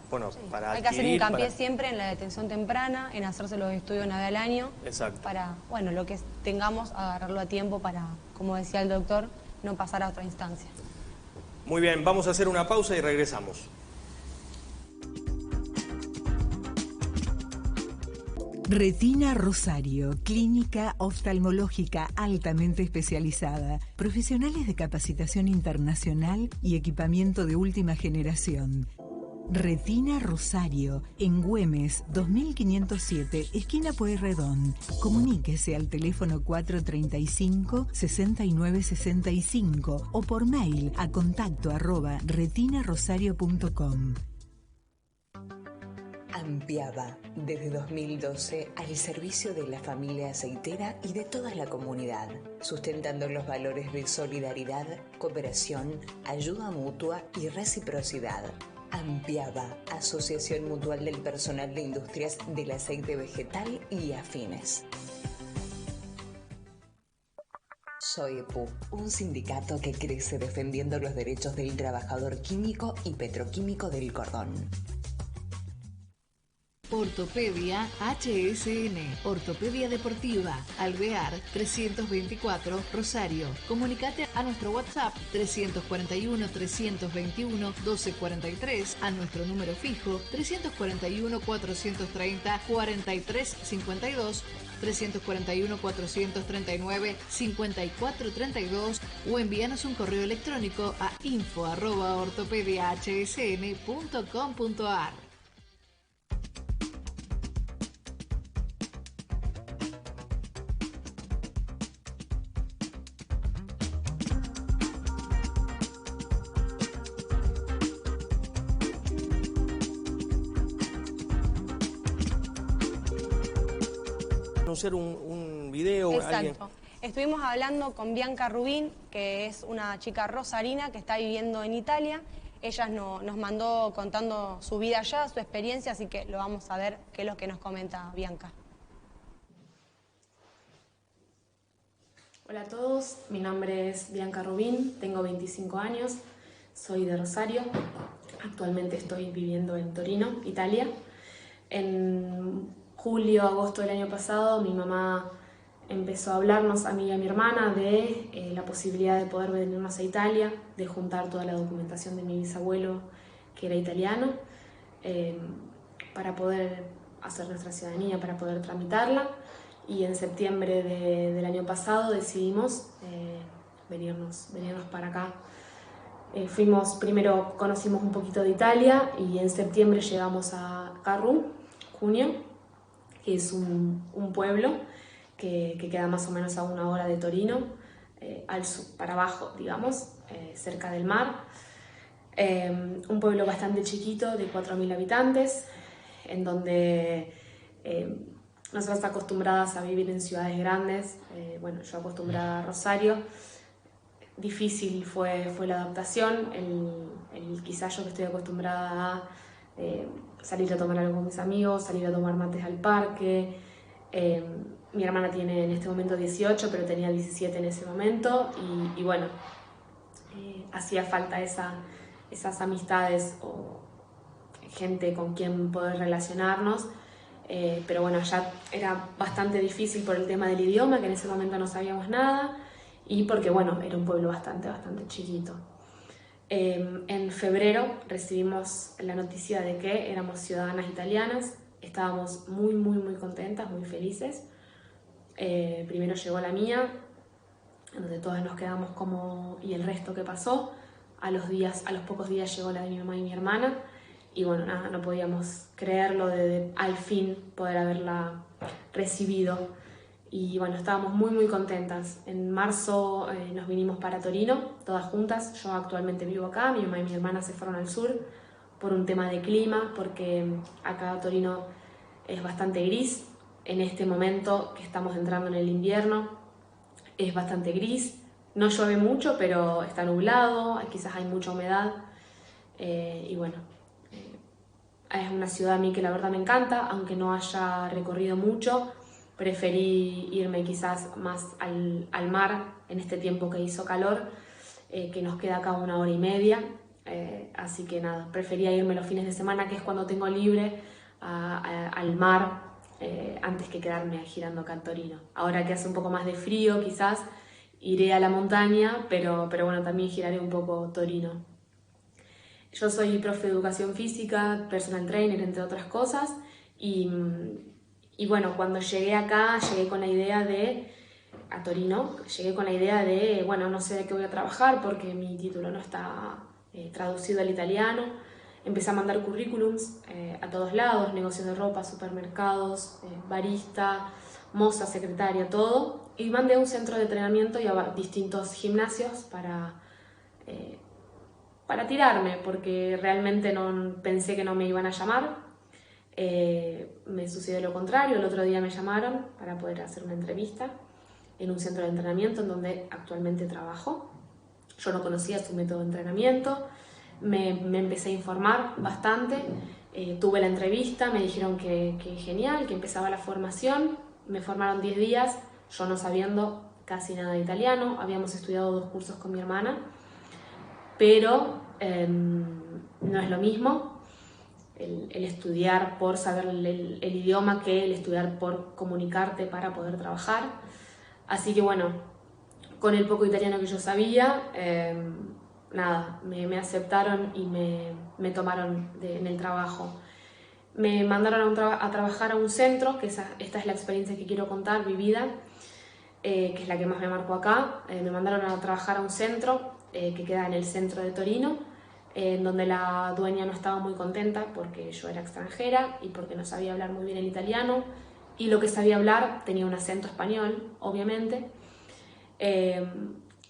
Hay que hacer hincapié siempre en la detención temprana, en hacerse los estudios una vez al año. Exacto. Para, lo que tengamos, agarrarlo a tiempo para, como decía el doctor, no pasar a otra instancia. Muy bien, vamos a hacer una pausa y regresamos. Retina Rosario, clínica oftalmológica altamente especializada, profesionales de capacitación internacional y equipamiento de última generación. Retina Rosario, en Güemes, 2507, esquina Pueyrredón. Comuníquese al teléfono 435-6965 o por mail a contacto@retinarosario.com. Ampiaba, desde 2012, al servicio de la familia aceitera y de toda la comunidad, sustentando los valores de solidaridad, cooperación, ayuda mutua y reciprocidad. Ampiaba, Asociación Mutual del Personal de Industrias del Aceite Vegetal y Afines. SOEPU, un sindicato que crece defendiendo los derechos del trabajador químico y petroquímico del cordón. Ortopedia HSN, Ortopedia Deportiva, Alvear 324, Rosario. Comunicate a nuestro WhatsApp 341-321-1243, a nuestro número fijo 341-430-4352, 341-439-5432 o envíanos un correo electrónico a info@ortopediahsn.com.ar. Conocer un video. Exacto. Alguien. Estuvimos hablando con Bianca Rubín, que es una chica rosarina que está viviendo en Italia. Ella nos mandó contando su vida allá, su experiencia, así que lo vamos a ver qué es lo que nos comenta Bianca. Hola a todos, mi nombre es Bianca Rubín, tengo 25 años, soy de Rosario, actualmente estoy viviendo en Torino, Italia. En julio, agosto del año pasado, mi mamá empezó a hablarnos a mí y a mi hermana de la posibilidad de poder venirnos a Italia, de juntar toda la documentación de mi bisabuelo, que era italiano, para poder hacer nuestra ciudadanía, para poder tramitarla. Y en septiembre del año pasado decidimos venirnos para acá. Primero conocimos un poquito de Italia y en septiembre llegamos a Carru, junio, que es un pueblo que queda más o menos a 1 hora de Torino, al sur, para abajo, digamos, cerca del mar. Un pueblo bastante chiquito, de 4.000 habitantes, en donde nosotras acostumbradas a vivir en ciudades grandes, yo acostumbrada a Rosario. Difícil fue la adaptación, quizás yo que estoy acostumbrada a salir a tomar algo con mis amigos, salir a tomar mates al parque, Mi hermana tiene en este momento 18, pero tenía 17 en ese momento y bueno, hacía falta esas amistades o gente con quien poder relacionarnos, pero bueno, ya era bastante difícil por el tema del idioma, que en ese momento no sabíamos nada, y porque bueno, era un pueblo bastante chiquito. En febrero recibimos la noticia de que éramos ciudadanas italianas, estábamos muy contentas, muy felices. Primero llegó la mía, donde todas nos quedamos como ¿y el resto qué pasó? A los pocos días llegó la de mi mamá y mi hermana, y bueno, nada, no podíamos creerlo de al fin poder haberla recibido. Y bueno, estábamos muy contentas. En marzo nos vinimos para Torino, todas juntas. Yo actualmente vivo acá, mi mamá y mi hermana se fueron al sur por un tema de clima, porque acá Torino es bastante gris. En este momento que estamos entrando en el invierno es bastante gris. No llueve mucho, pero está nublado, quizás hay mucha humedad. Y bueno, es una ciudad a mí que la verdad me encanta, aunque no haya recorrido mucho. Preferí irme quizás más al mar en este tiempo que hizo calor, que nos queda acá 1 hora y media. Así que nada, prefería irme los fines de semana, que es cuando tengo libre, al mar, antes que quedarme girando acá en Torino. Ahora que hace un poco más de frío, quizás iré a la montaña, pero bueno, también giraré un poco Torino. Yo soy profe de educación física, personal trainer, entre otras cosas, y bueno, cuando llegué acá, llegué con la idea a Torino, llegué con la idea de, bueno, no sé de qué voy a trabajar porque mi título no está traducido al italiano. Empecé a mandar currículums a todos lados, negocios de ropa, supermercados, barista, moza, secretaria, todo. Y mandé a un centro de entrenamiento y a distintos gimnasios para tirarme, porque realmente pensé que no me iban a llamar. Me sucedió lo contrario, el otro día me llamaron para poder hacer una entrevista en un centro de entrenamiento en donde actualmente trabajo. Yo no conocía su método de entrenamiento, me empecé a informar bastante, tuve la entrevista, me dijeron que genial, que empezaba la formación, me formaron 10 días, yo no sabiendo casi nada de italiano, habíamos estudiado 2 cursos con mi hermana, pero no es lo mismo el estudiar por saber el idioma que el estudiar por comunicarte para poder trabajar. Así que bueno, con el poco italiano que yo sabía, nada, me aceptaron y me tomaron en el trabajo. Me mandaron a trabajar a un centro, que esta es la experiencia que quiero contar, vivida, que es la que más me marcó acá. Me mandaron a trabajar a un centro que queda en el centro de Torino, donde la dueña no estaba muy contenta porque yo era extranjera y porque no sabía hablar muy bien el italiano, y lo que sabía hablar tenía un acento español, obviamente.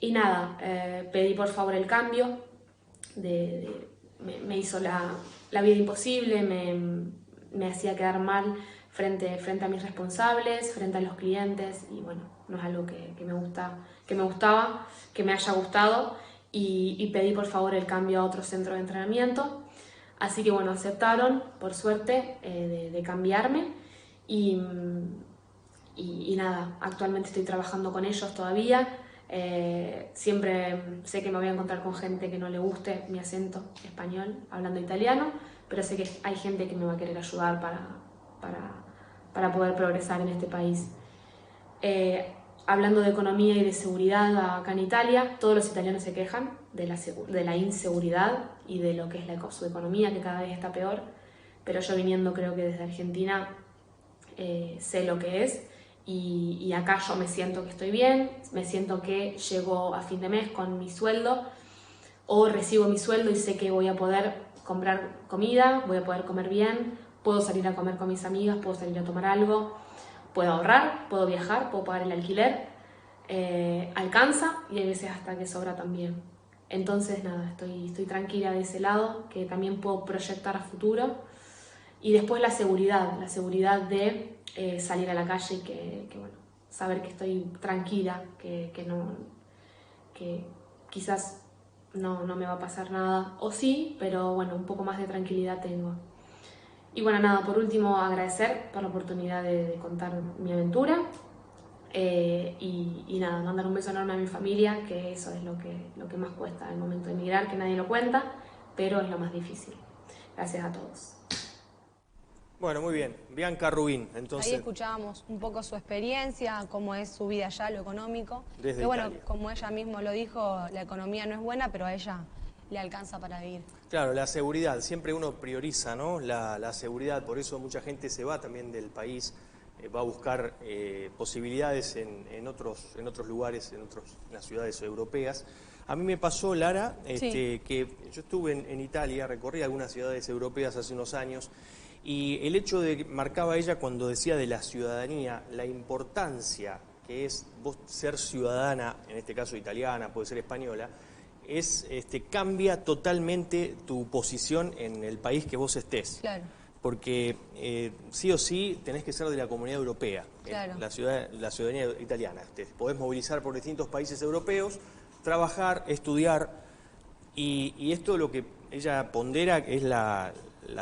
Y nada, pedí por favor el cambio, me hizo la vida imposible, me hacía quedar mal frente a mis responsables, frente a los clientes, y bueno, no es algo que me haya gustado, y pedí por favor el cambio a otro centro de entrenamiento. Así que bueno, aceptaron, por suerte, de cambiarme, y nada, actualmente estoy trabajando con ellos todavía. Siempre sé que me voy a encontrar con gente que no le guste mi acento español hablando italiano, pero sé que hay gente que me va a querer ayudar para poder progresar en este país. Hablando de economía y de seguridad acá en Italia, todos los italianos se quejan de la inseguridad y de lo que es su economía, que cada vez está peor, pero yo viniendo creo que desde Argentina sé lo que es, y acá yo me siento que estoy bien, me siento que llego a fin de mes con mi sueldo, o recibo mi sueldo y sé que voy a poder comprar comida, voy a poder comer bien, puedo salir a comer con mis amigas, puedo salir a tomar algo, puedo ahorrar, puedo viajar, puedo pagar el alquiler, alcanza, y hay veces hasta que sobra también. Entonces nada, estoy tranquila de ese lado, que también puedo proyectar a futuro. Y después la seguridad de salir a la calle y que bueno, saber que estoy tranquila, que quizás no me va a pasar nada, o sí, pero bueno, un poco más de tranquilidad tengo. Y bueno, nada, por último agradecer por la oportunidad de contar mi aventura, Y nada, mandar un beso enorme a mi familia, que eso es lo que más cuesta al momento de emigrar, que nadie lo cuenta, pero es lo más difícil. Gracias a todos. Bueno, muy bien. Bianca Rubín, entonces. Ahí escuchábamos un poco su experiencia, cómo es su vida allá, lo económico. Desde que bueno, Italia. como ella misma lo dijo, la economía no es buena, pero a ella le alcanza para vivir. Claro, la seguridad. Siempre uno prioriza, ¿no? La seguridad. Por eso mucha gente se va también del país, va a buscar posibilidades en otros lugares, en las ciudades europeas. A mí me pasó, Lara, que yo estuve en Italia, recorrí algunas ciudades europeas hace unos años, y el hecho de, marcaba ella cuando decía de la ciudadanía, la importancia que es vos ser ciudadana, en este caso italiana, puede ser española, cambia totalmente tu posición en el país que vos estés. Claro. Porque sí o sí tenés que ser de la Comunidad Europea, claro. la ciudadanía italiana. Te podés movilizar por distintos países europeos, trabajar, estudiar, y esto lo que ella pondera es la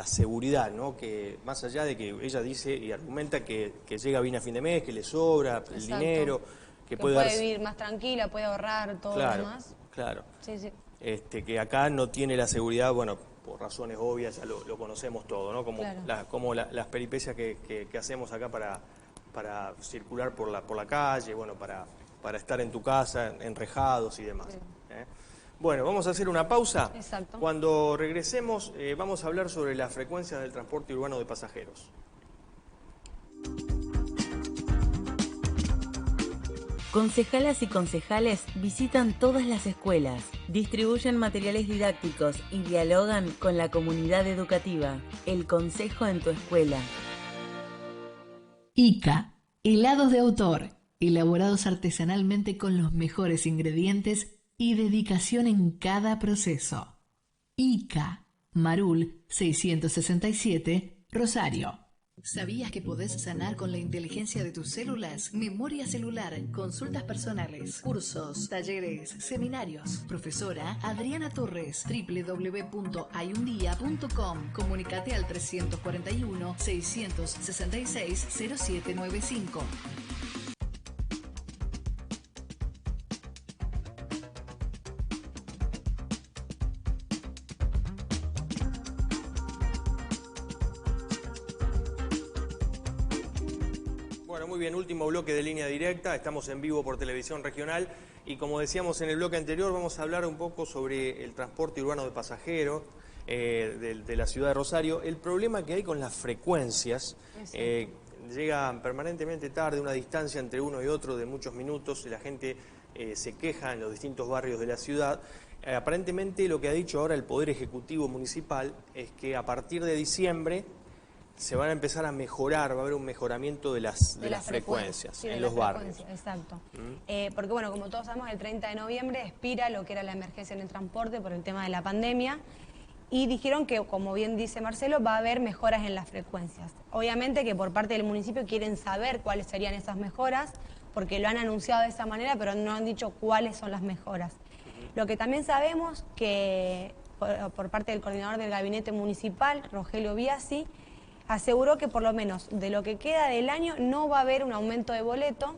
seguridad, ¿no? Que más allá de que ella dice y argumenta que llega bien a fin de mes, que le sobra el dinero, que puede vivir más tranquila, puede ahorrar todo lo demás. Claro. Sí, sí. Que acá no tiene la seguridad, bueno, por razones obvias, ya lo conocemos todo, ¿no? Como las peripecias que hacemos acá para circular por la calle, bueno, para estar en tu casa, enrejados y demás. Sí. Bueno, vamos a hacer una pausa. Exacto. Cuando regresemos vamos a hablar sobre la frecuencia del transporte urbano de pasajeros. Concejalas y concejales visitan todas las escuelas, distribuyen materiales didácticos y dialogan con la comunidad educativa. El consejo en tu escuela. ICA, helados de autor, elaborados artesanalmente con los mejores ingredientes y dedicación en cada proceso. ICA, Marul 667, Rosario. ¿Sabías que podés sanar con la inteligencia de tus células? Memoria celular, consultas personales, cursos, talleres, seminarios. Profesora Adriana Torres, www.hayundia.com. Comunicate al 341-666-0795. Bueno, muy bien, último bloque de Línea Directa, estamos en vivo por Televisión Regional y como decíamos en el bloque anterior vamos a hablar un poco sobre el transporte urbano de pasajeros de la ciudad de Rosario. El problema que hay con las frecuencias, llegan permanentemente tarde, una distancia entre uno y otro de muchos minutos, y la gente se queja en los distintos barrios de la ciudad. Aparentemente lo que ha dicho ahora el Poder Ejecutivo Municipal es que a partir de diciembre se van a empezar a mejorar, va a haber un mejoramiento de las frecuencias en los barrios. Exacto. Porque bueno, como todos sabemos, el 30 de noviembre expira lo que era la emergencia en el transporte por el tema de la pandemia, y dijeron que, como bien dice Marcelo, va a haber mejoras en las frecuencias. Obviamente que por parte del municipio quieren saber cuáles serían esas mejoras, porque lo han anunciado de esa manera, pero no han dicho cuáles son las mejoras. Lo que también sabemos que por parte del coordinador del gabinete municipal, Rogelio Biasi, aseguró que por lo menos de lo que queda del año no va a haber un aumento de boleto,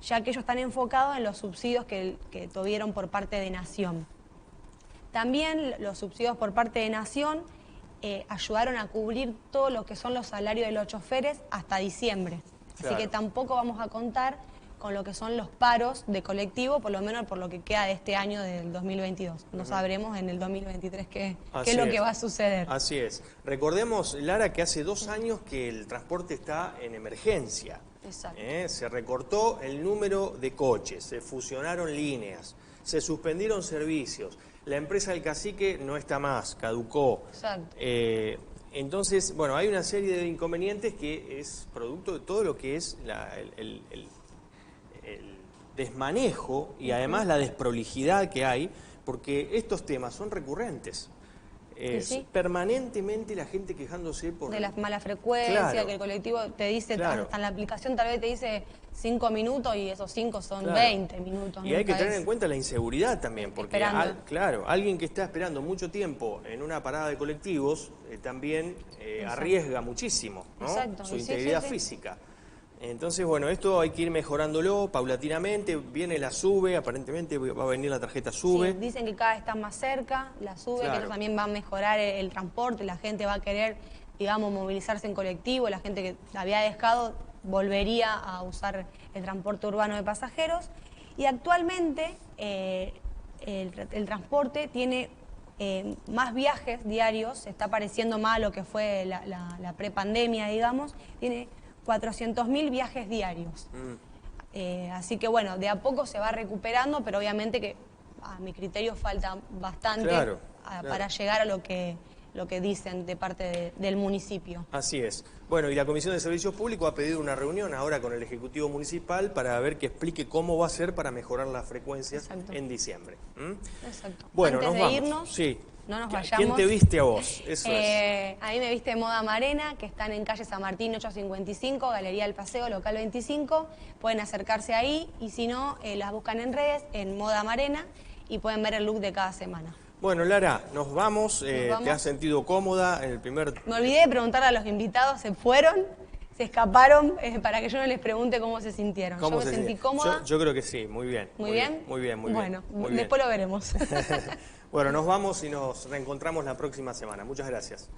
ya que ellos están enfocados en los subsidios que tuvieron por parte de Nación. También los subsidios por parte de Nación ayudaron a cubrir todo lo que son los salarios de los choferes hasta diciembre. Claro. Así que tampoco vamos a contar con lo que son los paros de colectivo, por lo menos por lo que queda de este año del 2022. No sabremos en el 2023 qué es lo que va a suceder. Así es. Recordemos, Lara, que hace 2 años que el transporte está en emergencia. Exacto. Se recortó el número de coches, se fusionaron líneas, se suspendieron servicios. La empresa del Cacique no está más, caducó. Exacto. Entonces, bueno, hay una serie de inconvenientes que es producto de todo lo que es el desmanejo y además la desprolijidad que hay, porque estos temas son recurrentes. Permanentemente la gente quejándose por... De la mala frecuencia, claro, que el colectivo te dice, hasta en la aplicación tal vez te dice 5 minutos y esos 5 son 20 minutos. Y hay que tener en cuenta la inseguridad también, porque alguien que está esperando mucho tiempo en una parada de colectivos también arriesga muchísimo, ¿no? Su integridad física. Entonces, bueno, esto hay que ir mejorándolo paulatinamente. Viene la SUBE, aparentemente va a venir la tarjeta SUBE. Sí, dicen que cada vez está más cerca la SUBE, claro, que eso también va a mejorar el transporte, la gente va a querer, digamos, movilizarse en colectivo, la gente que había dejado volvería a usar el transporte urbano de pasajeros. Y actualmente el transporte tiene más viajes diarios, se está pareciendo más a lo que fue la prepandemia, digamos, tiene 400.000 viajes diarios. Así que bueno, de a poco se va recuperando, pero obviamente que a mi criterio falta bastante, claro, para llegar a lo que dicen de parte del municipio. Así es. Bueno, y la Comisión de Servicios Públicos ha pedido una reunión ahora con el Ejecutivo Municipal para ver que explique cómo va a ser para mejorar las frecuencias. Exacto. En diciembre. Exacto. Bueno, antes nos de vamos. Irnos, sí. No nos vayamos. ¿Quién te viste a vos? Eso es. A mí me viste Moda Marena, que están en calle San Martín 855, Galería del Paseo, local 25. Pueden acercarse ahí y si no, las buscan en redes, en Moda Marena, y pueden ver el look de cada semana. Bueno, Lara, nos vamos. ¿Te has sentido cómoda en el primer...? Me olvidé de preguntarle a los invitados, se fueron, se escaparon, para que yo no les pregunte cómo se sintieron. Yo me sentí cómoda. Yo creo que sí, muy bien. ¿Muy bien? Muy bien, muy bien. Bueno, después lo veremos. Bueno, nos vamos y nos reencontramos la próxima semana. Muchas gracias.